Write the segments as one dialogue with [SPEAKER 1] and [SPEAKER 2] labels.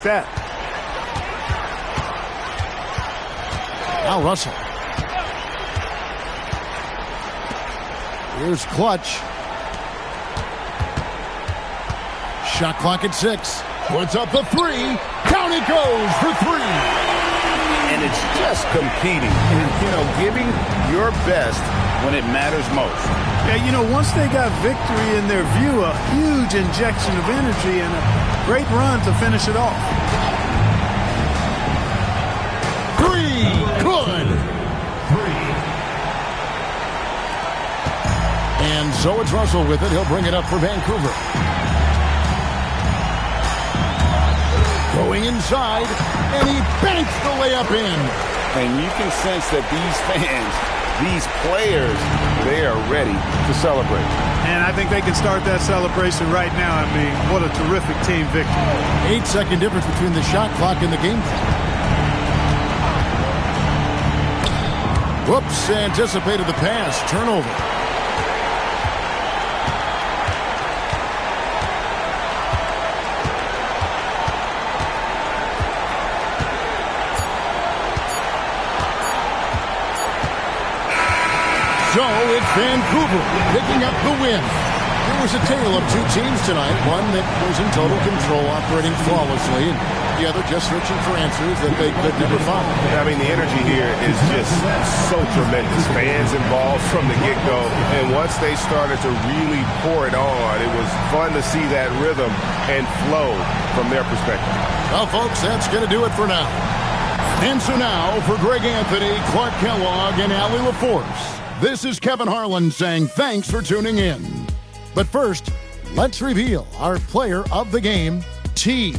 [SPEAKER 1] that.
[SPEAKER 2] Now Russell. Here's Clutch. Shot clock at 6. Puts up the 3. Down it goes for 3.
[SPEAKER 1] And it's just competing and, giving your best when it matters most.
[SPEAKER 3] Yeah, once they got victory in their view, a huge injection of energy and a great run to finish it off.
[SPEAKER 2] 3. Good. 3. And so it's Russell with it. He'll bring it up for Vancouver. Going inside, and he banks the layup in.
[SPEAKER 1] And you can sense that these fans, these players, they are ready to celebrate.
[SPEAKER 3] And I think they can start that celebration right now. I mean, what a terrific team victory.
[SPEAKER 2] 8-second difference between the shot clock and the game clock. Whoops, anticipated the pass. Turnover. So it's Vancouver picking up the win. There was a tale of two teams tonight. One that was in total control, operating flawlessly, and the other just searching for answers that they could never find.
[SPEAKER 4] I mean, the energy here is just so tremendous. Fans involved from the get-go, and once they started to really pour it on, it was fun to see that rhythm and flow from their perspective.
[SPEAKER 2] Well, folks, that's going to do it for now. And so now, for Greg Anthony, Clark Kellogg, and Allie LaForce, this is Kevin Harlan saying thanks for tuning in. But first, let's reveal our player of the game, T.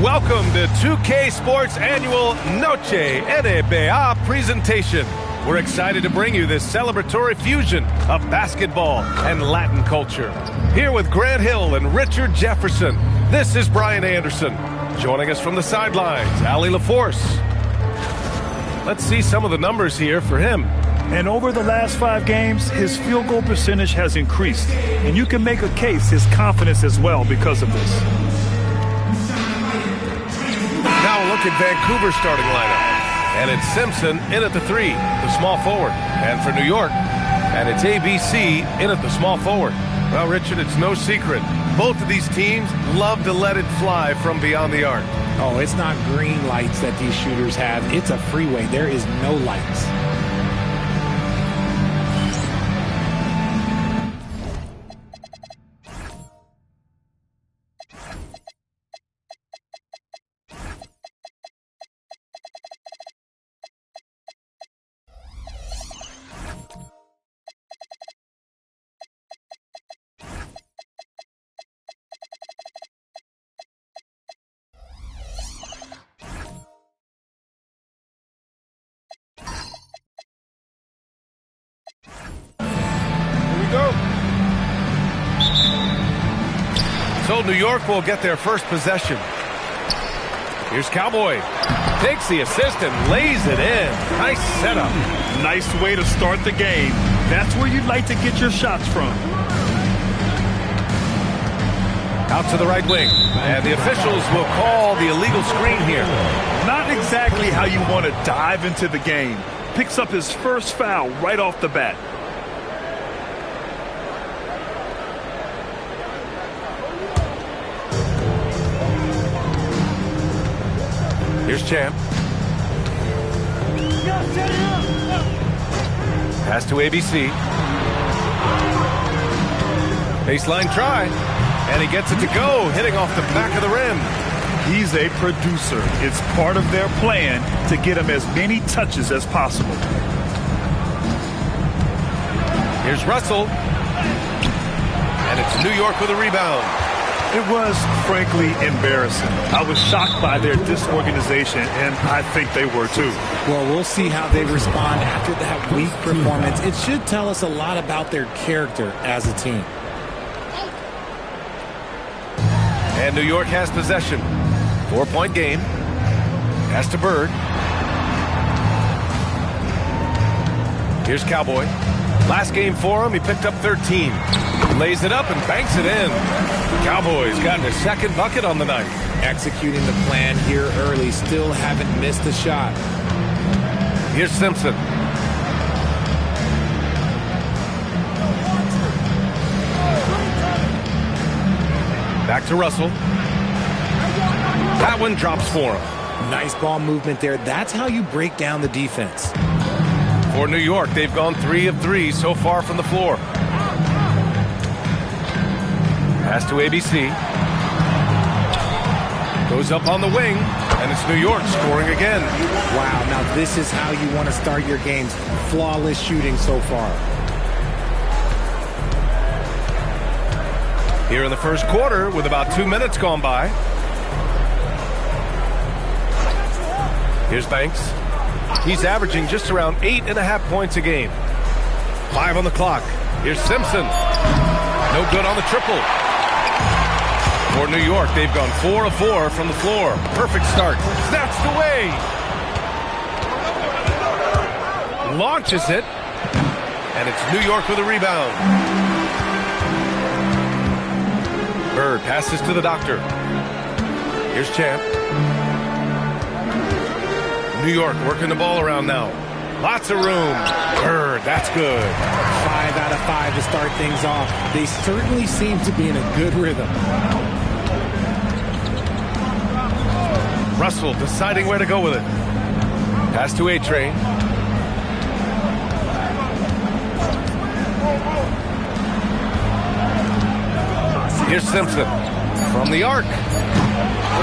[SPEAKER 5] Welcome to 2K Sports Annual Noche UBA presentation. We're excited to bring you this celebratory fusion of basketball and Latin culture. Here with Grant Hill and Richard Jefferson, this is Brian Anderson. Joining us from the sidelines, Ali LaForce. Let's see some of the numbers here for him.
[SPEAKER 6] And over the last 5 games, his field goal percentage has increased. And you can make a case his confidence as well because of this.
[SPEAKER 5] Now a look at Vancouver's starting lineup. And it's Simpson in at the 3, the small forward. And for New York, and it's ABC in at the small forward. Well, Richard, it's no secret. Both of these teams love to let it fly from beyond the arc.
[SPEAKER 7] Oh, it's not green lights that these shooters have. It's a freeway. There is no lights.
[SPEAKER 5] So New York will get their first possession. Here's Cowboy. Takes the assist and lays it in. Nice setup.
[SPEAKER 6] Nice way to start the game. That's where you'd like to get your shots from.
[SPEAKER 5] Out to the right wing. And the officials will call the illegal screen here.
[SPEAKER 6] Not exactly how you want to dive into the game. Picks up his first foul right off the bat.
[SPEAKER 5] Here's Champ. Pass to ABC. Baseline try. And he gets it to go, hitting off the back of the rim.
[SPEAKER 6] He's a producer. It's part of their plan to get him as many touches as possible.
[SPEAKER 5] Here's Russell. And it's New York with a rebound.
[SPEAKER 6] It was, frankly, embarrassing. I was shocked by their disorganization, and I think they were too.
[SPEAKER 7] Well, we'll see how they respond after that weak performance. It should tell us a lot about their character as a team.
[SPEAKER 5] And New York has possession. 4-point game. Pass to Bird. Here's Cowboy. Last game for him, he picked up 13. Lays it up and banks it in. Cowboys gotten his second bucket on the night.
[SPEAKER 7] Executing the plan here early. Still haven't missed a shot.
[SPEAKER 5] Here's Simpson. Back to Russell. That one drops for him.
[SPEAKER 7] Nice ball movement there. That's how you break down the defense.
[SPEAKER 5] For New York, they've gone 3 of 3 so far from the floor. Pass to ABC. Goes up on the wing, and it's New York scoring again.
[SPEAKER 7] Wow, now this is how you want to start your games. Flawless shooting so far.
[SPEAKER 5] Here in the first quarter, with about 2 minutes gone by. Here's Banks. He's averaging just around 8.5 points a game. 5 on the clock. Here's Simpson. No good on the triple. For New York, they've gone 4 of 4 from the floor. Perfect start. Snatched away. Launches it. And it's New York with a rebound. Bird passes to the doctor. Here's Champ. New York working the ball around now. Lots of room. Bird, that's good.
[SPEAKER 7] 5 out of 5 to start things off. They certainly seem to be in a good rhythm.
[SPEAKER 5] Russell deciding where to go with it. Pass to A-Train. Here's Simpson from the arc.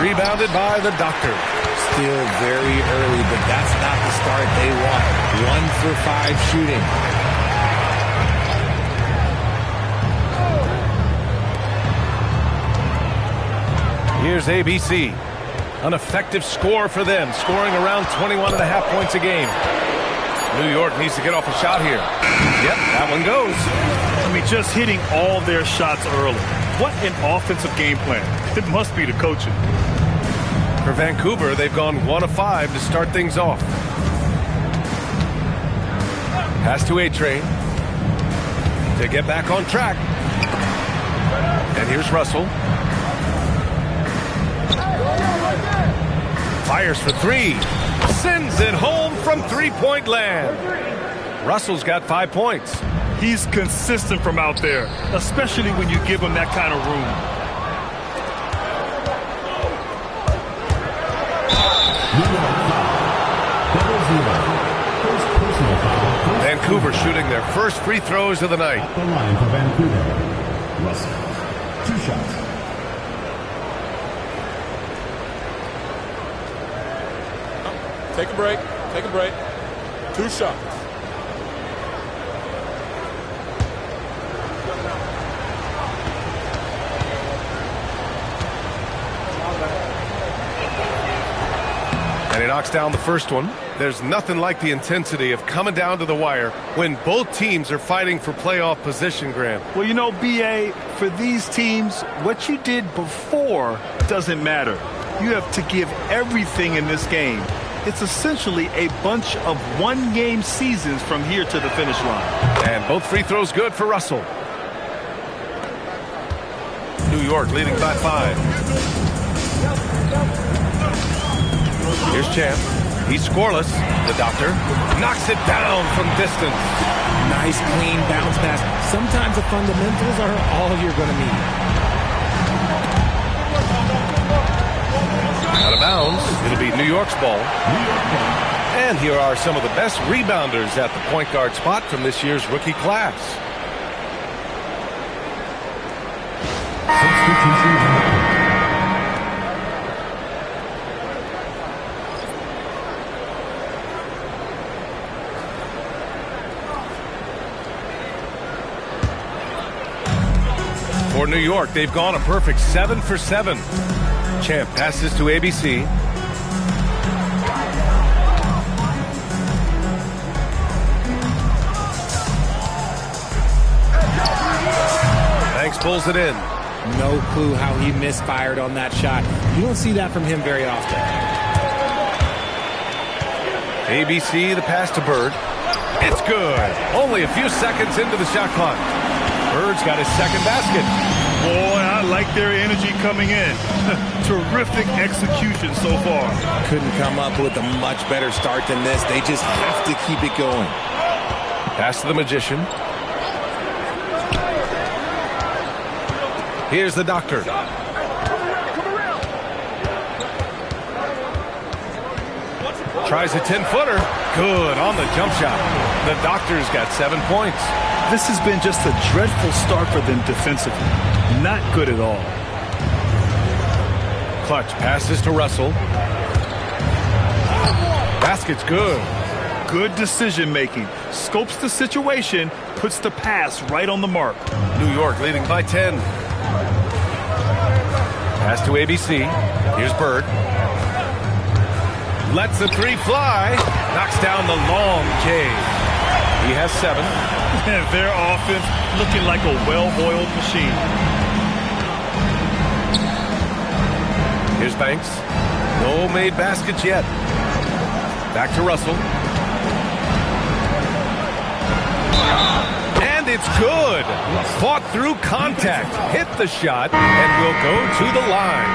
[SPEAKER 5] Rebounded by the doctor.
[SPEAKER 7] Still very early, but that's not the start they want. 1 for 5 shooting.
[SPEAKER 5] Here's ABC. An effective score for them, scoring around 21.5 points a game. New York needs to get off a shot here. Yep, that one goes.
[SPEAKER 6] I mean, just hitting all their shots early. What an offensive game plan. It must be the coaching.
[SPEAKER 5] For Vancouver, they've gone 1 of 5 to start things off. Pass to A-Train to get back on track. And here's Russell. Fires for 3. Sends it home from three-point land. Russell's got 5 points.
[SPEAKER 6] He's consistent from out there, especially when you give him that kind of room.
[SPEAKER 5] Vancouver shooting their first free throws of the night.
[SPEAKER 8] At the line for Vancouver. Russell, 2 shots.
[SPEAKER 9] Take a break. Take a break. 2 shots.
[SPEAKER 5] And he knocks down the first one. There's nothing like the intensity of coming down to the wire when both teams are fighting for playoff position, Graham.
[SPEAKER 6] Well, you know, B.A., for these teams, what you did before doesn't matter. You have to give everything in this game. It's essentially a bunch of one-game seasons from here to the finish line.
[SPEAKER 5] And both free throws good for Russell. New York leading by 5. Here's Champ. He's scoreless. The Doctor knocks it down from distance.
[SPEAKER 7] Nice, clean bounce pass. Sometimes the fundamentals are all you're going to need.
[SPEAKER 5] Out of bounds. It'll be New York's ball. And here are some of the best rebounders at the point guard spot from this year's rookie class. For New York, they've gone a perfect 7 for 7. Champ passes to ABC. Banks pulls it in.
[SPEAKER 7] No clue how he misfired on that shot. You don't see that from him very often.
[SPEAKER 5] ABC, the pass to Bird. It's good. Only a few seconds into the shot clock. Bird's got his second basket.
[SPEAKER 6] Boy, I like their energy coming in. Terrific execution so far.
[SPEAKER 7] Couldn't come up with a much better start than this. They just have to keep it going.
[SPEAKER 5] Pass to the Magician. Here's the Doctor. Tries a 10-footer. Good on the jump shot. The Doctor's got 7 points.
[SPEAKER 6] This has been just a dreadful start for them defensively. Not good at all.
[SPEAKER 5] Clutch passes to Russell. Basket's good.
[SPEAKER 6] Good decision making. Scopes the situation, puts the pass right on the mark.
[SPEAKER 5] New York leading by 10. Pass to ABC. Here's Bird. Lets the 3 fly. Knocks down the long J. He has 7.
[SPEAKER 6] Their offense looking like a well-oiled machine.
[SPEAKER 5] Here's Banks. No made baskets yet. Back to Russell. And it's good. Fought through contact. Hit the shot and will go to the line.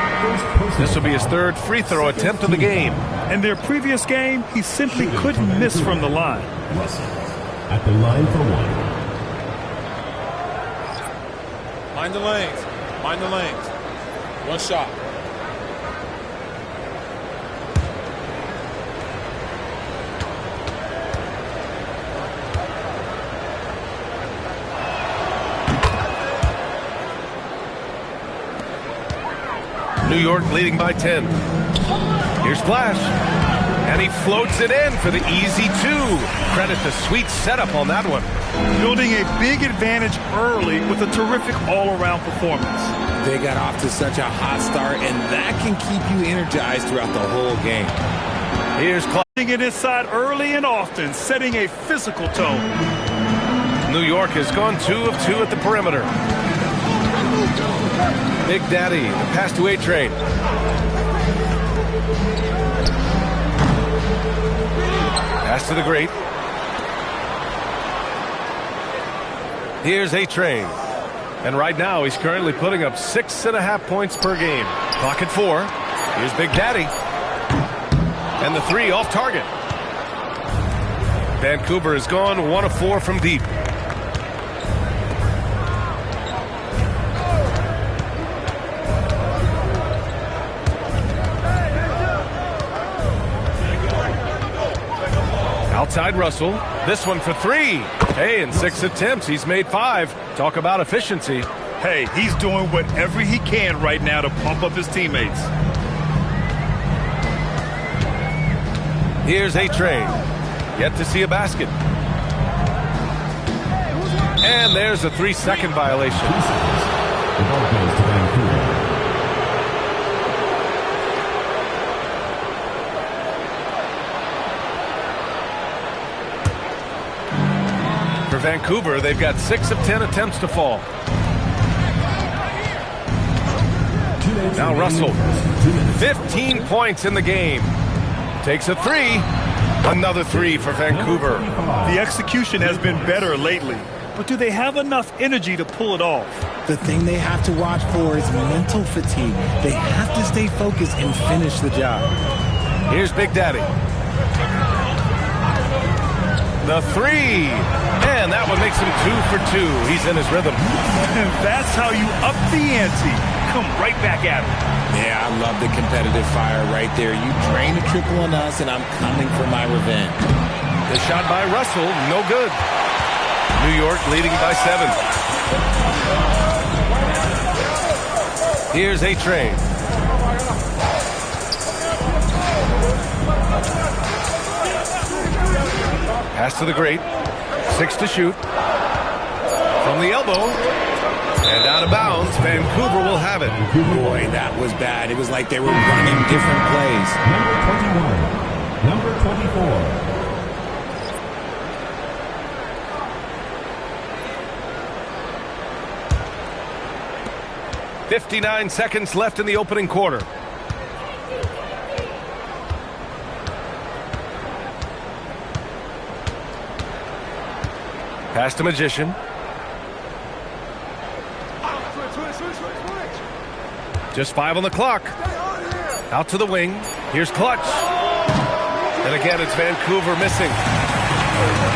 [SPEAKER 5] This will be his 3rd free throw attempt of the game.
[SPEAKER 6] In their previous game, he simply couldn't miss from the line.
[SPEAKER 8] Russell at the line for 1.
[SPEAKER 9] Mind the lanes. Mind the lanes. 1 shot.
[SPEAKER 5] New York leading by 10. Here's Flash. And he floats it in for the easy 2. Credit the sweet setup on that one.
[SPEAKER 6] Building a big advantage early with a terrific all-around performance.
[SPEAKER 7] They got off to such a hot start, and that can keep you energized throughout the whole game.
[SPEAKER 5] Here's Clark.
[SPEAKER 6] It inside early and often, setting a physical tone.
[SPEAKER 5] New York has gone 2 of 2 at the perimeter. Big Daddy, the pass to A-Train. Pass to the great. Here's A-Train. And right now, he's currently putting up 6.5 points per game. Clock at 4. Here's Big Daddy. And the 3 off target. Vancouver has gone 1 of 4 from deep. Outside Russell. This one for 3. Hey, in 6 attempts, he's made 5. Talk about efficiency.
[SPEAKER 6] Hey, he's doing whatever he can right now to pump up his teammates.
[SPEAKER 5] Here's A-Train. Yet to see a basket. And there's a 3-second violation.
[SPEAKER 8] The ball goes to Vancouver.
[SPEAKER 5] For Vancouver, they've got 6 of 10 attempts to fall. Now Russell. 15 points in the game. Takes a 3. Another 3 for Vancouver.
[SPEAKER 6] The execution has been better lately, but do they have enough energy to pull it off?
[SPEAKER 7] The thing they have to watch for is mental fatigue. They have to stay focused and finish the job.
[SPEAKER 5] Here's Big Daddy. The 3. And that one makes him 2 for 2. He's in his rhythm.
[SPEAKER 6] And that's how you up the ante. Come right back at him.
[SPEAKER 7] Yeah, I love the competitive fire right there. You drain a triple on us, and I'm coming for my revenge.
[SPEAKER 5] The shot by Russell, no good. New York leading by 7. Here's A-Train. Pass to the great. 6 to shoot. From the elbow. And out of bounds. Vancouver will have it.
[SPEAKER 7] Boy, that was bad. It was like they were running different plays.
[SPEAKER 8] Number 24.
[SPEAKER 5] 59 seconds left in the opening quarter. Pass to Magician. Just 5 on the clock. Out to the wing. Here's Clutch. And again, it's Vancouver missing.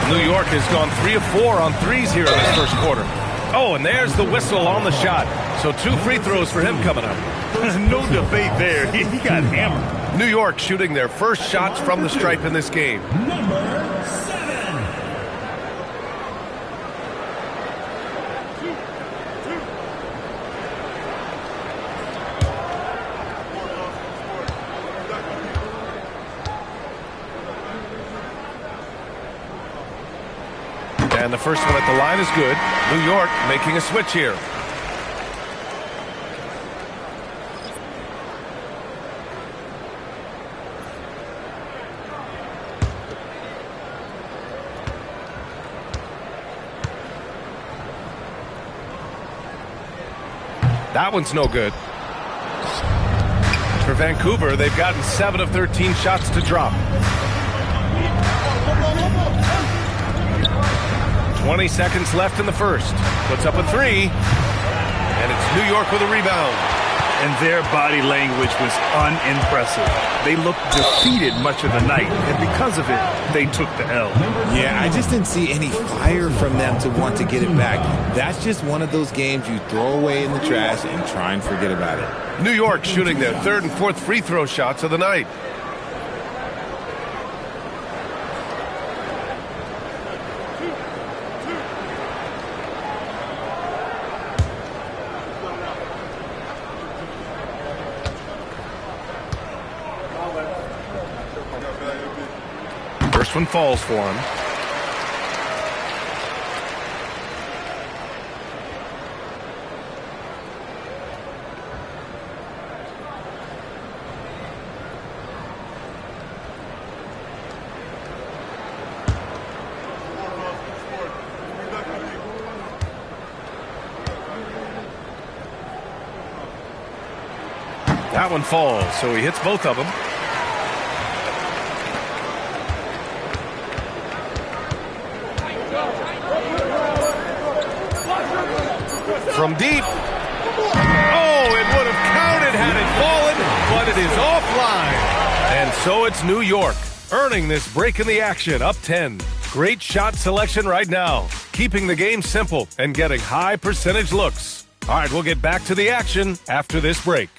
[SPEAKER 5] New York has gone 3 of 4 on threes here in this first quarter. Oh, and there's the whistle on the shot. So 2 free throws for him coming up.
[SPEAKER 6] No debate there. He got hammered.
[SPEAKER 5] New York shooting their first shots from the stripe in this game.
[SPEAKER 8] Number 7.
[SPEAKER 5] And the first one at the line is good. New York making a switch here. That one's no good. For Vancouver, they've gotten 7 of 13 shots to drop. 20 seconds left in the first. Puts up a 3. And it's New York with a rebound.
[SPEAKER 6] And their body language was unimpressive. They looked defeated much of the night, and because of it, they took the L.
[SPEAKER 7] Yeah, I just didn't see any fire from them to want to get it back. That's just one of those games you throw away in the trash and try and forget about it.
[SPEAKER 5] New York shooting their 3rd and 4th free throw shots of the night. First one falls for him. That one falls, so he hits both of them. From deep. Oh, it would have counted had it fallen, but it is offline. And so it's New York, earning this break in the action, up 10. Great shot selection right now, keeping the game simple and getting high percentage looks. All right, we'll get back to the action after this break.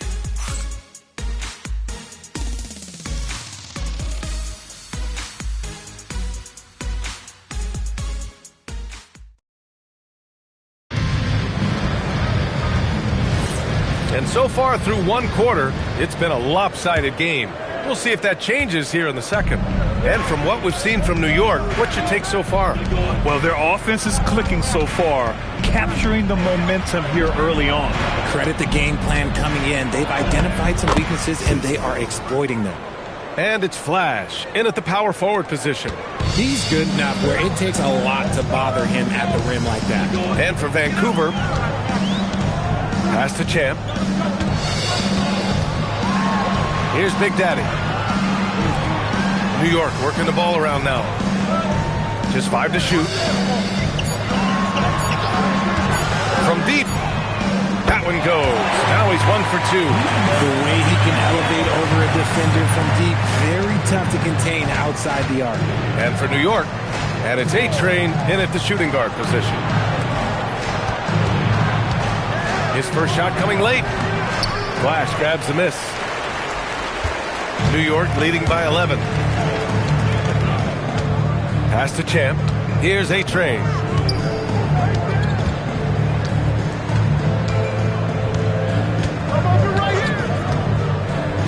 [SPEAKER 5] And so far through one quarter, it's been a lopsided game. We'll see if that changes here in the second. And from what we've seen from New York, what's your take so far?
[SPEAKER 6] Well, their offense is clicking so far, capturing the momentum here early on.
[SPEAKER 7] Credit the game plan coming in. They've identified some weaknesses, and they are exploiting them.
[SPEAKER 5] And it's Flash, in at the power forward position.
[SPEAKER 7] He's good enough where it takes a lot to bother him at the rim like that.
[SPEAKER 5] And for Vancouver, pass to Champ. Here's Big Daddy. New York working the ball around now. Just 5 to shoot. From deep. That one goes. Now he's 1 for 2.
[SPEAKER 7] The way he can elevate over a defender from deep, very tough to contain outside the arc.
[SPEAKER 5] And for New York, and it's A-Train in at the shooting guard position. His first shot coming late. Flash grabs the miss. New York leading by 11. Pass to Champ. Here's A-Train.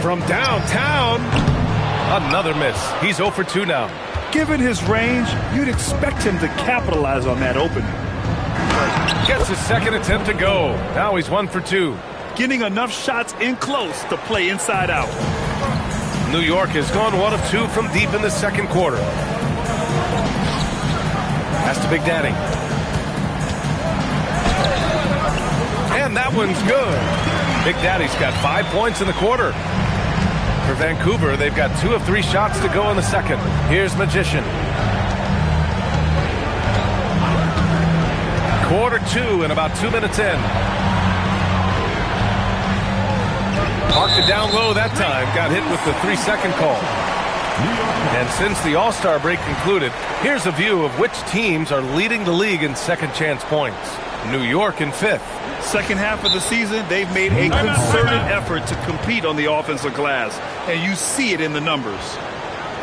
[SPEAKER 5] From downtown, another miss. He's 0 for 2 now.
[SPEAKER 6] Given his range, you'd expect him to capitalize on that opening.
[SPEAKER 5] Gets his second attempt to go. Now he's 1 for 2.
[SPEAKER 6] Getting enough shots in close to play inside out.
[SPEAKER 5] New York has gone 1 of 2 from deep in the second quarter. Pass to Big Daddy. And that one's good. Big Daddy's got 5 points in the quarter. For Vancouver, they've got 2 of 3 shots to go in the second. Here's Magician. Quarter 2 and about 2 minutes in. Marked it down low that time. Got hit with the 3-second call. And since the All-Star break concluded, here's a view of which teams are leading the league in second chance points. New York in 5th.
[SPEAKER 6] Second half of the season, they've made a concerted effort to compete on the offensive glass, and you see it in the numbers.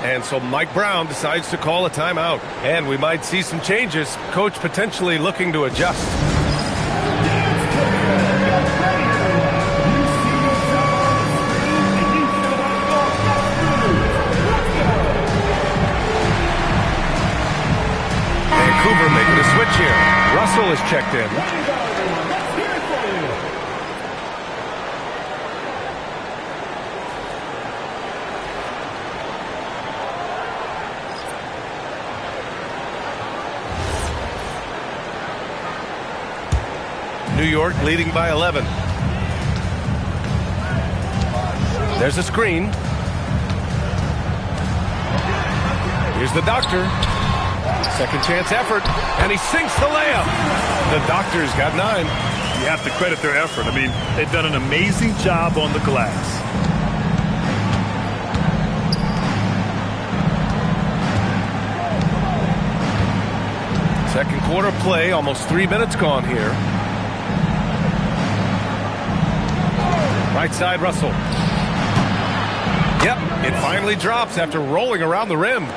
[SPEAKER 5] And so Mike Brown decides to call a timeout. And we might see some changes. Coach potentially looking to adjust. Vancouver making a switch here. Russell is checked in. New York leading by 11. There's a screen. Here's the Doctor. Second chance effort, and he sinks the layup. The Doctor's got 9.
[SPEAKER 6] You have to credit their effort. I mean, they've done an amazing job on the glass.
[SPEAKER 5] Second quarter play, almost 3 minutes gone here. Right side, Russell. Yep, it finally drops after rolling around the rim.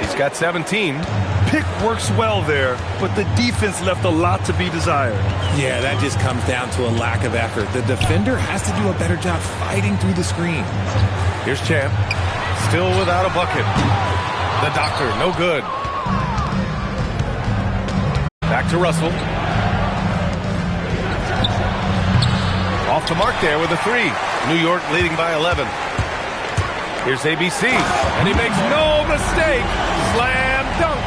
[SPEAKER 5] He's got 17.
[SPEAKER 6] Pick works well there, but the defense left a lot to be desired.
[SPEAKER 7] Yeah, that just comes down to a lack of effort. The defender has to do a better job fighting through the screen.
[SPEAKER 5] Here's Champ. Still without a bucket. The Doctor, no good. Back to Russell. Off to mark there with a 3. New York leading by 11. Here's ABC, and he makes no mistake. Slam dunk.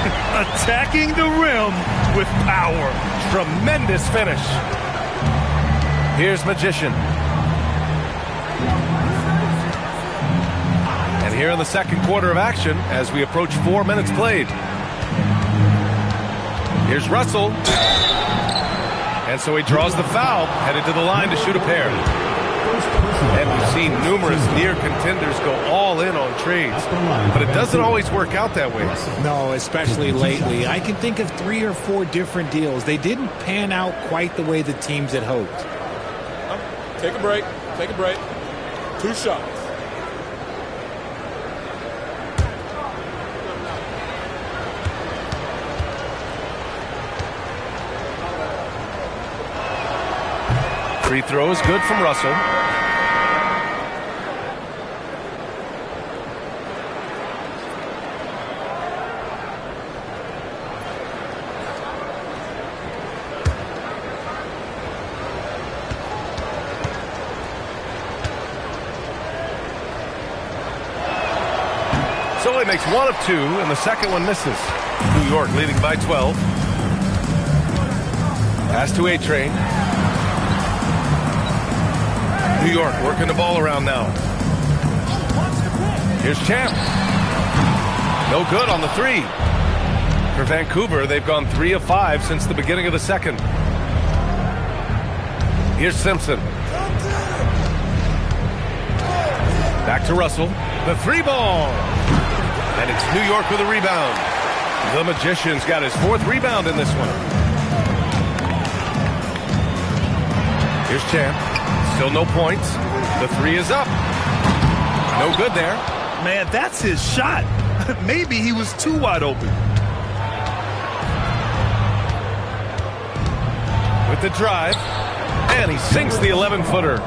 [SPEAKER 6] Attacking the rim with power.
[SPEAKER 5] Tremendous finish. Here's Magician. Here in the second quarter of action as we approach 4 minutes played. Here's Russell. And so he draws the foul, headed to the line to shoot a pair. And we've seen numerous near contenders go all in on trades, but it doesn't always work out that way.
[SPEAKER 7] No, especially lately. I can think of 3 or 4 different deals. They didn't pan out quite the way the teams had hoped.
[SPEAKER 9] Take a break. Take a break. 2 shots.
[SPEAKER 5] Free throw is good from Russell. So he makes 1 of 2, and the second one misses. New York leading by 12. Pass to A-Train. New York working the ball around now. Here's Champ. No good on the 3. For Vancouver, they've gone 3 of 5 since the beginning of the second. Here's Simpson. Back to Russell. The 3 ball. And it's New York with a rebound. The Magician's got his 4th rebound in this one. Here's Champ. Still no points. The 3 is up. No good there.
[SPEAKER 6] Man, that's his shot. Maybe he was too wide open.
[SPEAKER 5] With the drive. And he sinks the 11-footer.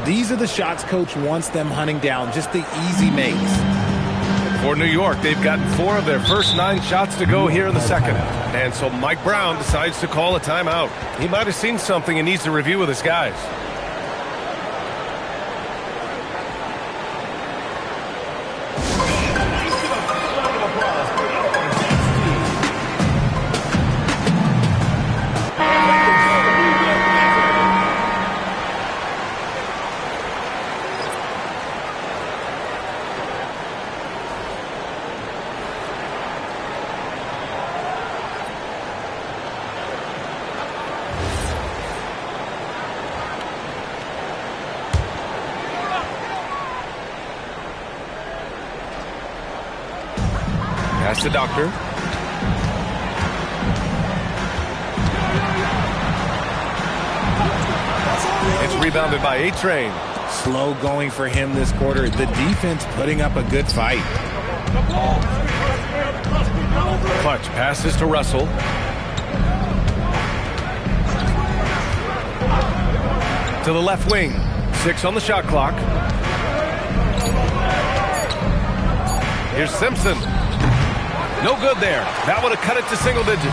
[SPEAKER 7] These are the shots coach wants them hunting down. Just the easy makes.
[SPEAKER 5] For New York, they've gotten 4 of their first 9 shots to go here in the second. And so Mike Brown decides to call a timeout. He might have seen something and needs to review with his guys. Pass to Doctor. It's rebounded by A-Train.
[SPEAKER 7] Slow going for him this quarter. The defense putting up a good fight.
[SPEAKER 5] Clutch passes to Russell. To the left wing. 6 on the shot clock. Here's Simpson. No good there. That would have cut it to single digits.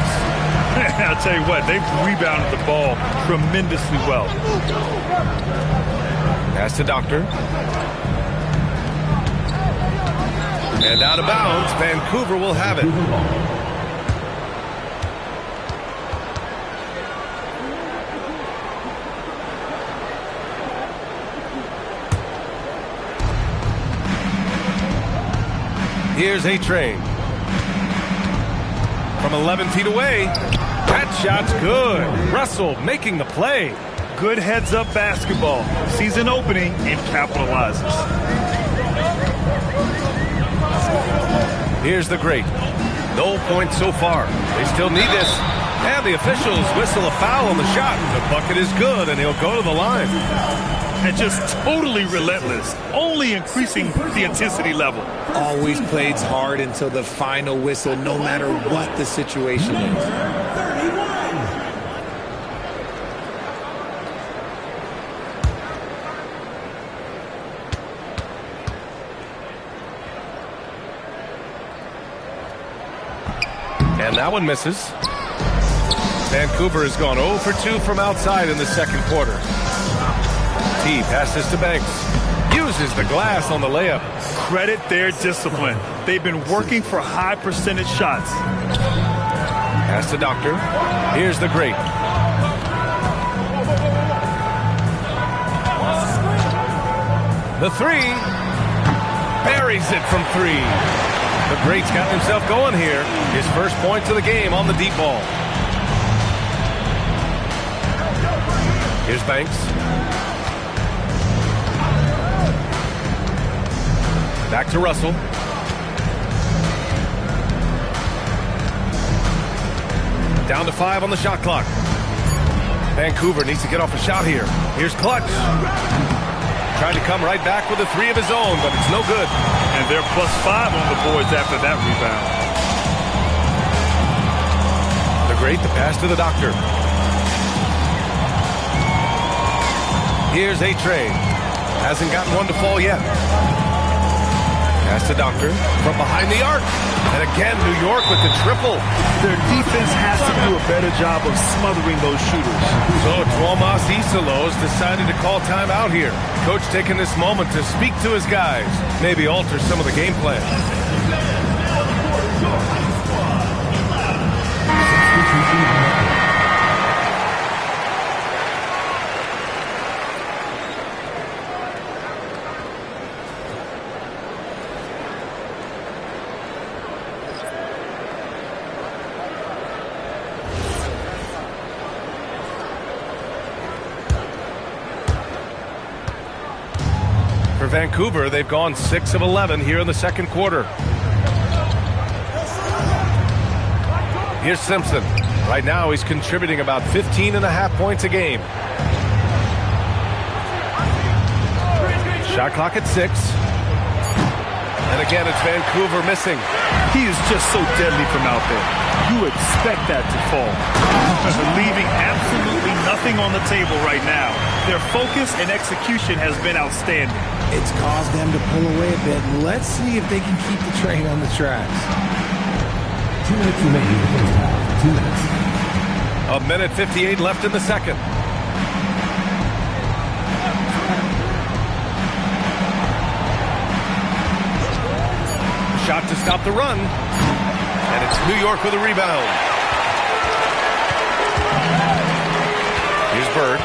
[SPEAKER 6] I'll tell you what, they've rebounded the ball tremendously well.
[SPEAKER 5] Pass to Doctor. And out of bounds, Vancouver will have it. Here's A-Train. From 11 feet away. That shot's good. Russell making the play.
[SPEAKER 6] Good heads-up basketball. Sees an opening and capitalizes.
[SPEAKER 5] Here's the great. No points so far. They still need this. And the officials whistle a foul on the shot. The bucket is good, and he'll go to the line.
[SPEAKER 6] And just totally relentless. Only increasing the intensity level.
[SPEAKER 7] Always plays hard until the final whistle, no matter what the situation is.
[SPEAKER 5] And that one misses. Vancouver has gone 0 for 2 from outside in the second quarter. T passes to Banks. Uses the glass on the layup.
[SPEAKER 6] Credit their discipline. They've been working for high percentage shots.
[SPEAKER 5] Pass to Doctor. Here's the great. The 3. buries it from 3. The great's got himself going here. His first points of the game on the deep ball. Here's Banks. Back to Russell. Down to 5 on the shot clock. Vancouver needs to get off a shot here. Here's Clutch. Trying to come right back with a 3 of his own, but it's no good.
[SPEAKER 6] And they're +5 on the boards after that rebound.
[SPEAKER 5] The great, the pass to the doctor. Here's A-Train. Hasn't gotten one to fall yet. Pass to Doctor from behind the arc. And again, New York with the triple.
[SPEAKER 6] Their defense has to do a better job of smothering those shooters.
[SPEAKER 5] So Tuomas Iselos decided to call timeout here. Coach taking this moment to speak to his guys. Maybe alter some of the game plan. For Vancouver, they've gone 6 of 11 here in the second quarter. Here's Simpson. Right now, he's contributing about 15.5 points a game. Shot clock at 6. And again, it's Vancouver missing.
[SPEAKER 6] He is just so deadly from out there. You expect that to fall. Leaving absolutely nothing on the table right now. Their focus and execution has been outstanding.
[SPEAKER 7] It's caused them to pull away a bit. Let's see if they can keep the train on the tracks.
[SPEAKER 8] 2 minutes remaining in the first half. 2 minutes.
[SPEAKER 5] A minute 58 left in the second. Shot to stop the run. And it's New York with a rebound. Here's Bird.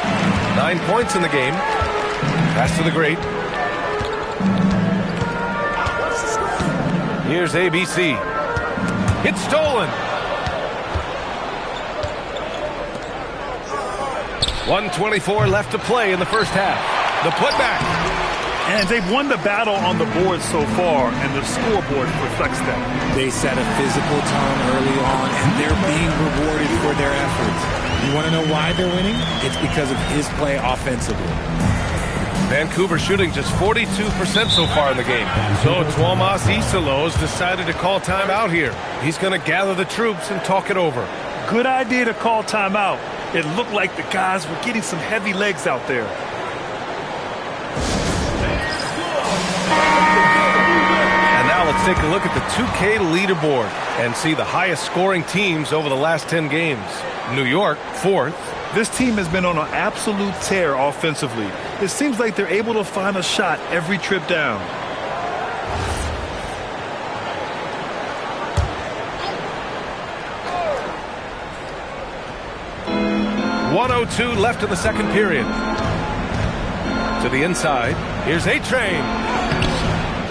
[SPEAKER 5] 9 points in the game. Pass to the great. Here's ABC. It's stolen. 1:24 left to play in the first half. The putback.
[SPEAKER 6] And they've won the battle on the board so far, and the scoreboard reflects that.
[SPEAKER 7] They set a physical tone early on, and they're being rewarded for their efforts. You want to know why they're winning? It's because of his play offensively.
[SPEAKER 5] Vancouver shooting just 42% so far in the game. So Tuomas Iselos decided to call timeout here. He's going to gather the troops and talk it over.
[SPEAKER 6] Good idea to call timeout. It looked like the guys were getting some heavy legs out there.
[SPEAKER 5] And now let's take a look at the 2K leaderboard and see the highest scoring teams over the last 10 games. New York, 4th.
[SPEAKER 6] This team has been on an absolute tear offensively. It seems like they're able to find a shot every trip down.
[SPEAKER 5] .102 left in the second period. To the inside. Here's A-Train.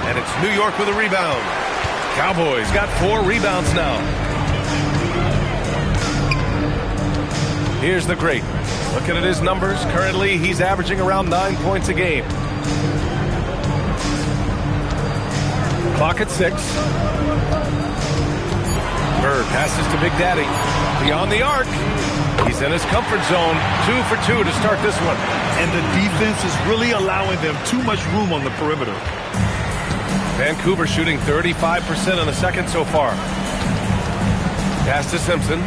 [SPEAKER 5] And it's New York with a rebound. Cowboys got 4 rebounds now. Here's the great. Looking at his numbers, currently he's averaging around 9 points a game. Clock at 6. Bird passes to Big Daddy. Beyond the arc. He's in his comfort zone. 2 for 2 to start this one.
[SPEAKER 6] And the defense is really allowing them too much room on the perimeter.
[SPEAKER 5] Vancouver shooting 35% in the second so far. Pass to Simpson.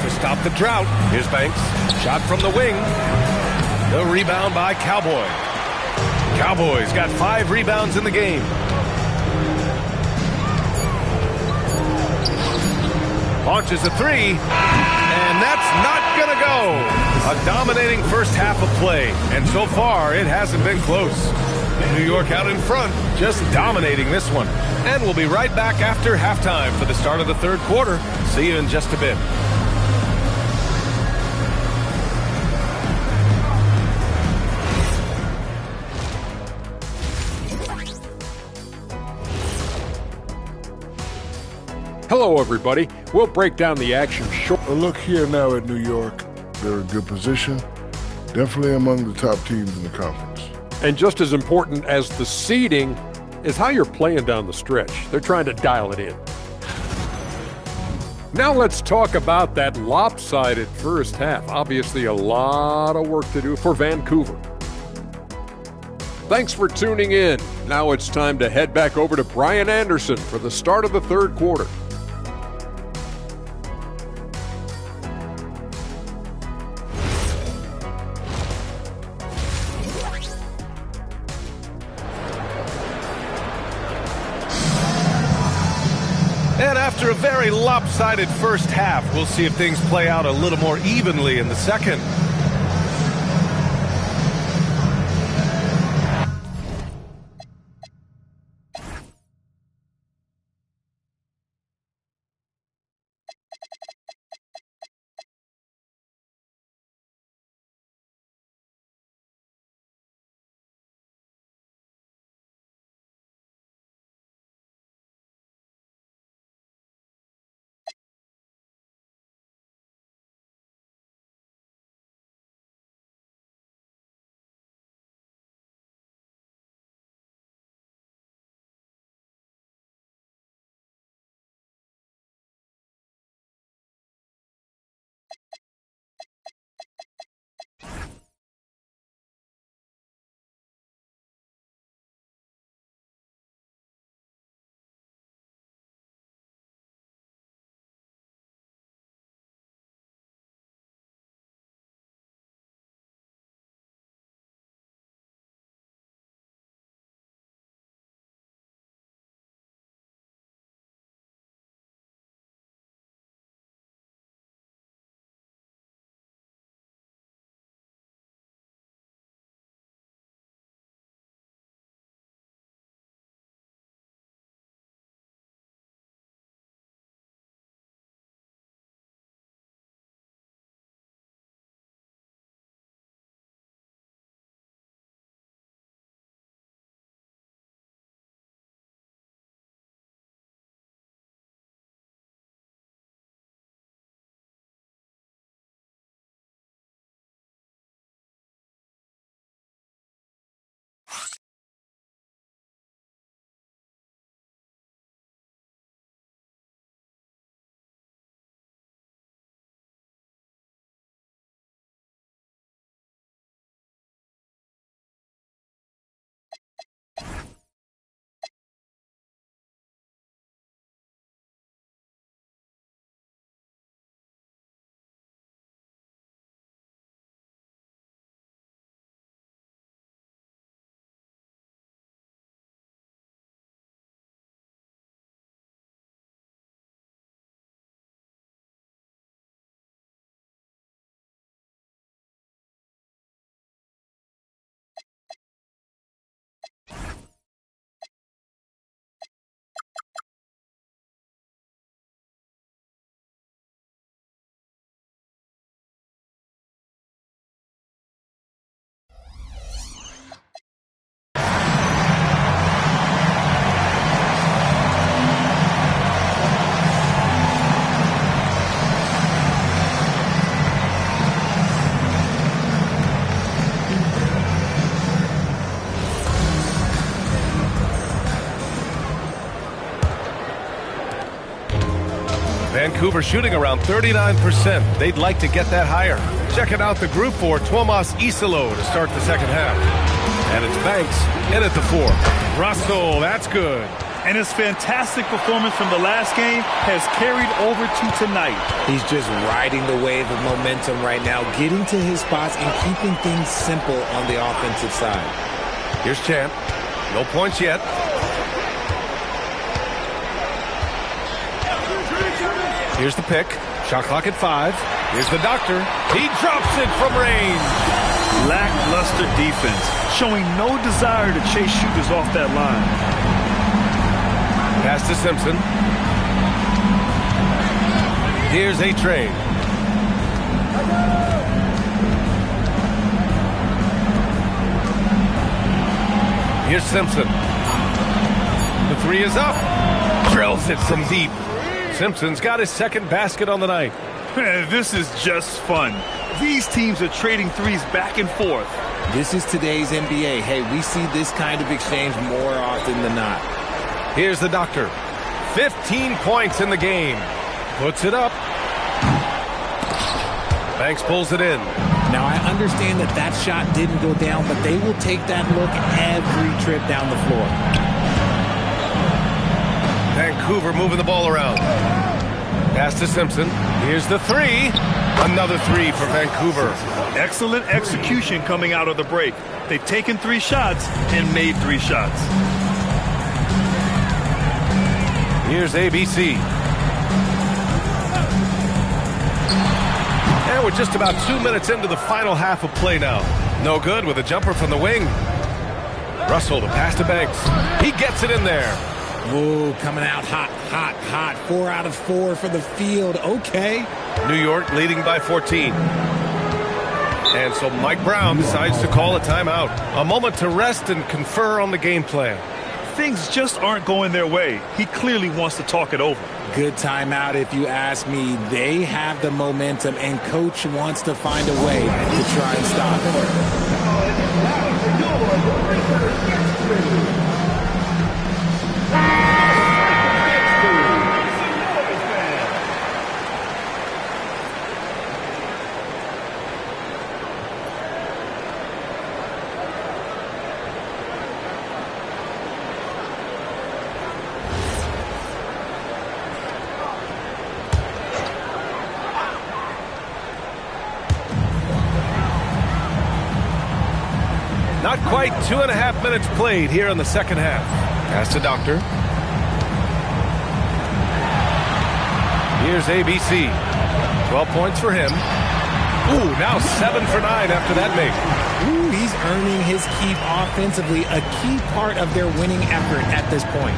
[SPEAKER 5] To stop the drought, here's Banks. Shot from the wing. The rebound by Cowboy. Cowboys got 5 rebounds in the game. Launches a 3, and that's not going to go. A dominating first half of play, and so far it hasn't been close. New York out in front, just dominating this one. And we'll be right back after halftime for the start of the third quarter. See you in just a bit.
[SPEAKER 10] Hello, everybody. We'll break down the action short.
[SPEAKER 11] A look here now at New York. They're in good position. Definitely among the top teams in the conference.
[SPEAKER 10] And just as important as the seeding is how you're playing down the stretch. They're trying to dial it in. Now let's talk about that lopsided first half. Obviously, a lot of work to do for Vancouver. Thanks for tuning in. Now it's time to head back over to Brian Anderson for the start of the third quarter.
[SPEAKER 5] And after a very lopsided first half, we'll see if things play out a little more evenly in the second. Vancouver shooting around 39%. They'd like to get that higher. Checking out the group for Tuomas Isalo to start the second half. And it's Banks in at the 4. Russell, that's good.
[SPEAKER 6] And his fantastic performance from the last game has carried over to tonight.
[SPEAKER 7] He's just riding the wave of momentum right now, getting to his spots and keeping things simple on the offensive side.
[SPEAKER 5] Here's Champ. No points yet. Here's the pick. Shot clock at 5. Here's the doctor. He drops it from range.
[SPEAKER 6] Lackluster defense, showing no desire to chase shooters off that line.
[SPEAKER 5] Pass to Simpson. Here's a trade. Here's Simpson. The 3 is up. Drills it from deep. Simpson's got his second basket on the night.
[SPEAKER 6] This is just fun. These teams are trading threes back and forth.
[SPEAKER 7] This is today's NBA. Hey, we see this kind of exchange more often than not.
[SPEAKER 5] Here's the doctor. 15 points in the game. Puts it up. Banks pulls it in.
[SPEAKER 7] Now, I understand that that shot didn't go down, but they will take that look every trip down the floor.
[SPEAKER 5] Vancouver moving the ball around. Pass to Simpson. Here's the three. Another three for Vancouver.
[SPEAKER 6] Excellent execution coming out of the break. They've taken 3 shots and made 3 shots.
[SPEAKER 5] Here's ABC. And we're just about 2 minutes into the final half of play now. No good with a jumper from the wing. Russell, the pass to Banks. He gets it in there.
[SPEAKER 7] Ooh, coming out hot, hot, hot. 4 out of 4 for the field. Okay.
[SPEAKER 5] New York leading by 14. And so Mike Brown decides to call a timeout. A moment to rest and confer on the game plan.
[SPEAKER 6] Things just aren't going their way. He clearly wants to talk it over.
[SPEAKER 7] Good timeout if you ask me. They have the momentum, and Coach wants to find a way to try and stop it.
[SPEAKER 5] Not quite 2.5 minutes played here in the second half. Pass to Doctor. Here's ABC. 12 points for him. Ooh, now 7 for 9 after that make.
[SPEAKER 7] Ooh, he's earning his keep offensively, a key part of their winning effort at this point.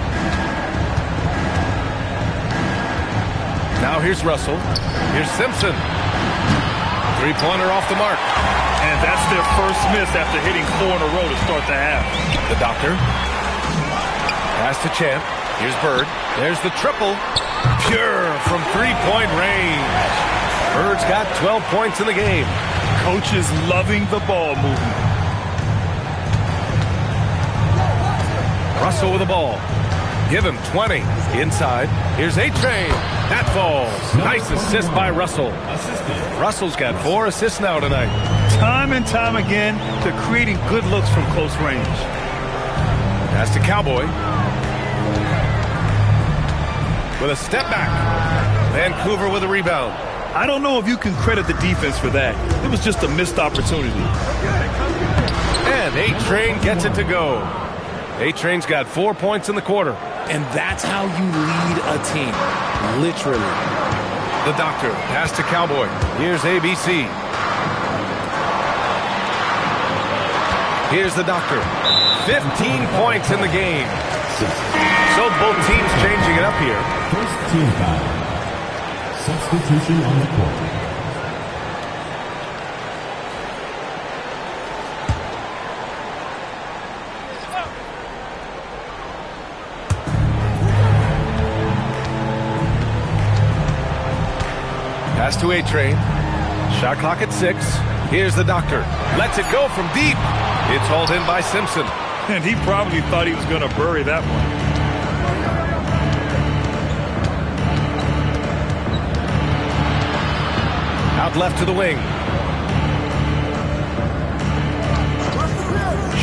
[SPEAKER 5] Now here's Russell. Here's Simpson. Three-pointer off the mark.
[SPEAKER 6] And that's their first miss after hitting 4 in a row to start the half.
[SPEAKER 5] The Doctor. Pass to Champ. Here's Bird. There's the triple. Pure from three-point range. Bird's got 12 points in the game.
[SPEAKER 6] Coach is loving the ball movement.
[SPEAKER 5] Russell with the ball. Give him 20. Inside. Here's A-Train. That falls. Nice assist by Russell. Russell's got 4 assists now tonight.
[SPEAKER 6] Time and time again, they're creating good looks from close range.
[SPEAKER 5] Pass to Cowboy. With a step back. Vancouver with a rebound.
[SPEAKER 6] I don't know if you can credit the defense for that. It was just a missed opportunity.
[SPEAKER 5] And A-Train gets it to go. A-Train's got 4 points in the quarter.
[SPEAKER 7] And that's how you lead a team. Literally.
[SPEAKER 5] The Doctor. Pass to Cowboy. Here's ABC. Here's the Doctor. 15 points in the game. So both teams changing it up here.
[SPEAKER 8] First team foul. Substitution on the court.
[SPEAKER 5] Pass to A-Train. Shot clock at 6. Here's the Doctor. Lets it go from deep. It's hauled in by Simpson.
[SPEAKER 6] And he probably thought he was going to bury that one.
[SPEAKER 5] Out left to the wing.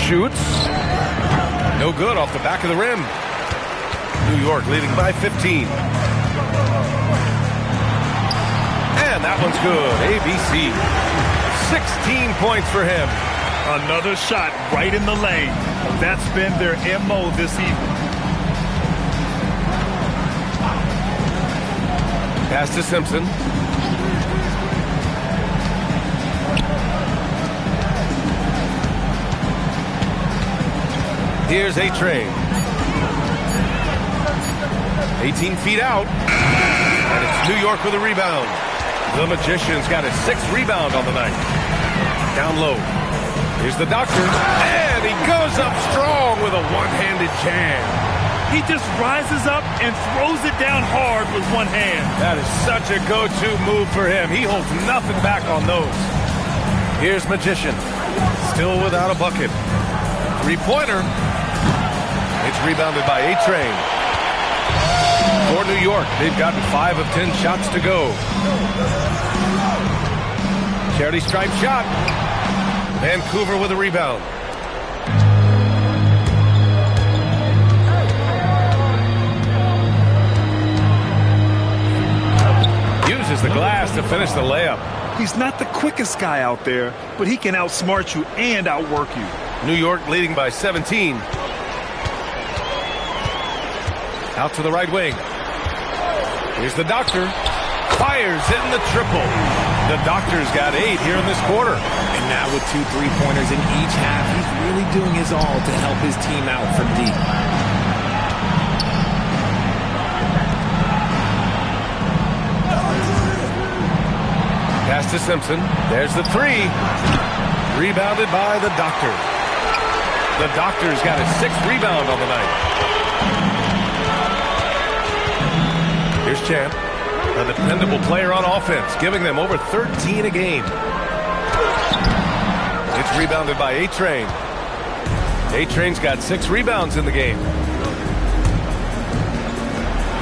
[SPEAKER 5] Shoots. No good off the back of the rim. New York leading by 15. And that one's good. ABC. 16 points for him.
[SPEAKER 6] Another shot right in the lane. That's been their MO this evening.
[SPEAKER 5] Pass to Simpson. Here's A-Train. 18 feet out. And it's New York with a rebound. The Magician's got his 6th rebound on the night. Down low. Here's the Doctor. And he goes up strong with a one-handed jam.
[SPEAKER 6] He just rises up and throws it down hard with one hand.
[SPEAKER 5] That is such a go-to move for him. He holds nothing back on those. Here's Magician. Still without a bucket. Three-pointer. It's rebounded by A-Train. For New York, they've gotten 5 of 10 shots to go. Charity stripe shot. Vancouver with a rebound. Uses the glass to finish the layup.
[SPEAKER 6] He's not the quickest guy out there, but he can outsmart you and outwork you.
[SPEAKER 5] New York leading by 17. Out to the right wing. Here's the Doctor. Fires in the triple. The Doctor's got 8 here in this quarter.
[SPEAKER 7] And now with 2 3-pointers in each half, he's really doing his all to help his team out from deep.
[SPEAKER 5] Pass to Simpson. There's the 3. Rebounded by the Doctor. The Doctor's got his 6th rebound on the night. Here's Champ, a dependable player on offense, giving them over 13 a game. It's rebounded by A-Train. A-Train's got 6 rebounds in the game.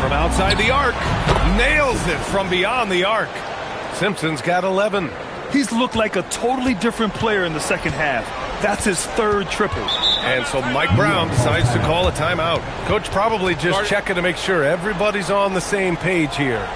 [SPEAKER 5] From outside the arc, nails it from beyond the arc. Simpson's got 11.
[SPEAKER 6] He's looked like a totally different player in the second half. That's his 3rd triple.
[SPEAKER 5] And so Mike Brown decides to call a timeout. Coach probably just checking to make sure everybody's on the same page here.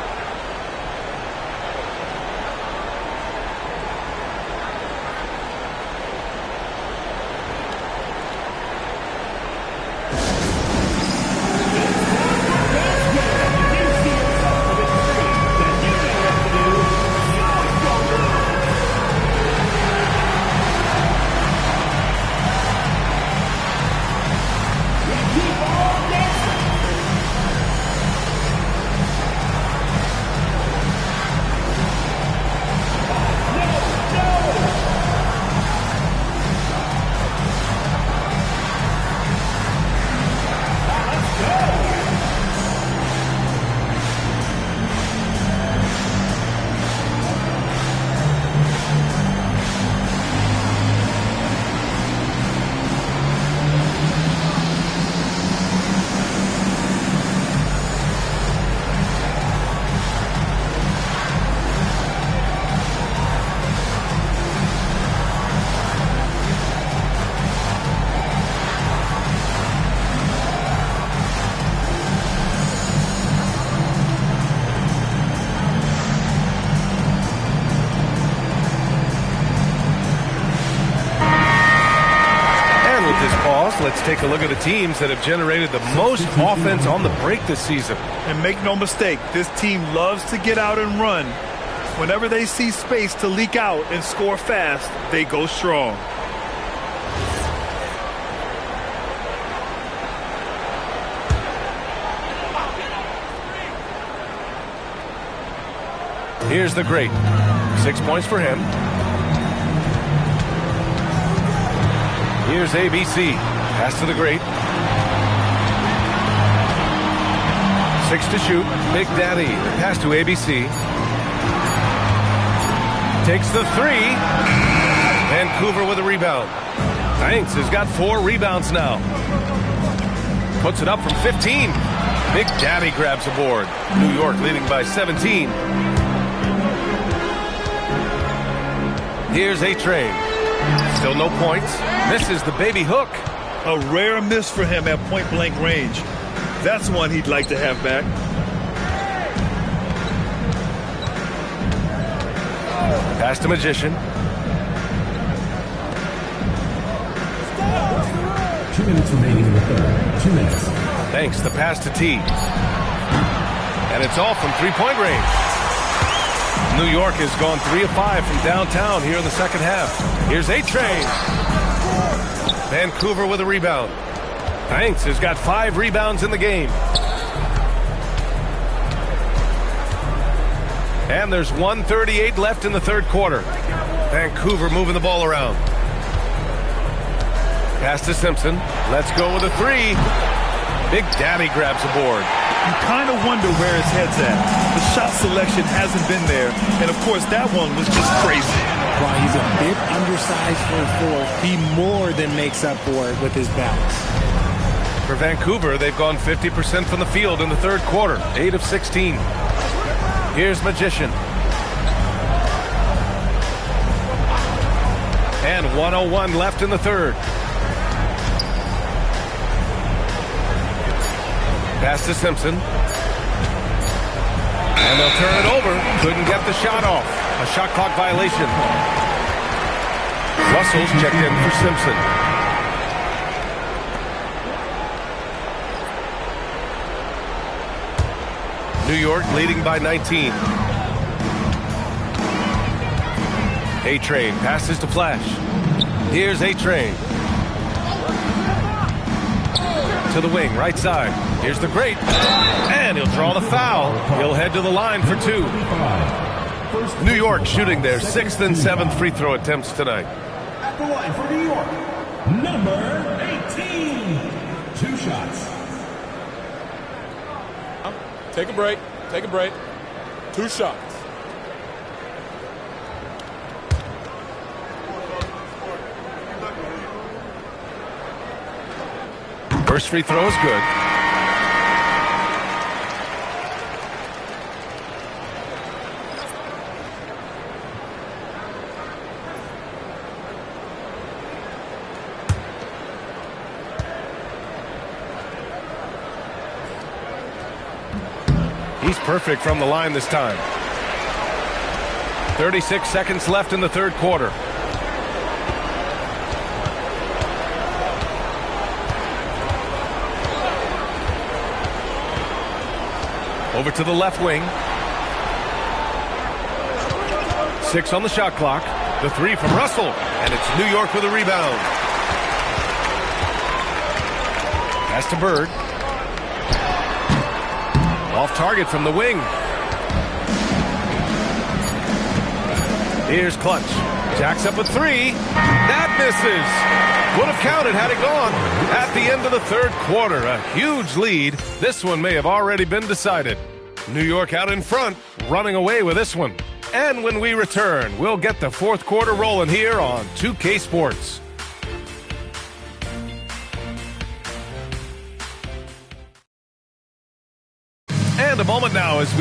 [SPEAKER 5] Let's take a look at the teams that have generated the most offense on the break this season.
[SPEAKER 6] And make no mistake, this team loves to get out and run. Whenever they see space to leak out and score fast, they go strong.
[SPEAKER 5] Here's the Great. 6 points for him. Here's ABC. Pass to the Great. 6 to shoot. Big Daddy. Pass to ABC. Takes the 3. Vancouver with a rebound. Thanks has got 4 rebounds now. Puts it up from 15. Big Daddy grabs a board. New York leading by 17. Here's A-Train. Still no points. Misses the baby hook.
[SPEAKER 6] A rare miss for him at point-blank range. That's one he'd like to have back.
[SPEAKER 5] Pass to Magician.
[SPEAKER 8] 2 minutes remaining in the third. 2 minutes.
[SPEAKER 5] Thanks. The pass to T. And it's all from three-point range. New York has gone 3 of 5 from downtown here in the second half. Here's A-Train. Vancouver with a rebound. Thanks has got 5 rebounds in the game. And there's 1:38 left in the third quarter. Vancouver moving the ball around. Pass to Simpson. Let's go with a 3. Big Daddy grabs a board.
[SPEAKER 6] You kind of wonder where his head's at. The shot selection hasn't been there, and of course that one was just crazy.
[SPEAKER 7] While he's a bit undersized for a fourth, he more than makes up for it with his balance.
[SPEAKER 5] For Vancouver, they've gone 50% from the field in the third quarter, 8 of 16. Here's Magician. And 1:01 left in the third. Pass to Simpson. And they'll turn it over. Couldn't get the shot off. A shot clock violation. Russell's checked in for Simpson. New York leading by 19. A-Train passes to Flash. Here's A-Train. To the wing, right side. Here's the great. And he'll draw the foul. He'll head to the line for two. New York shooting their 6th and 7th free throw attempts tonight.
[SPEAKER 8] At the line for New York, number 18. 2 shots.
[SPEAKER 9] Take a break. Take a break. 2 shots.
[SPEAKER 5] First free throw is good. He's perfect from the line this time. 36 seconds left in the third quarter. Over to the left wing. 6 on the shot clock. The 3 from Russell. And it's New York with a rebound. Pass to Bird. Off target from the wing. Here's Clutch. Jacks up a 3. That misses. Would have counted had it gone. At the end of the third quarter, a huge lead. This one may have already been decided. New York out in front, running away with this one. And when we return, we'll get the fourth quarter rolling here on 2K Sports. And a moment now as we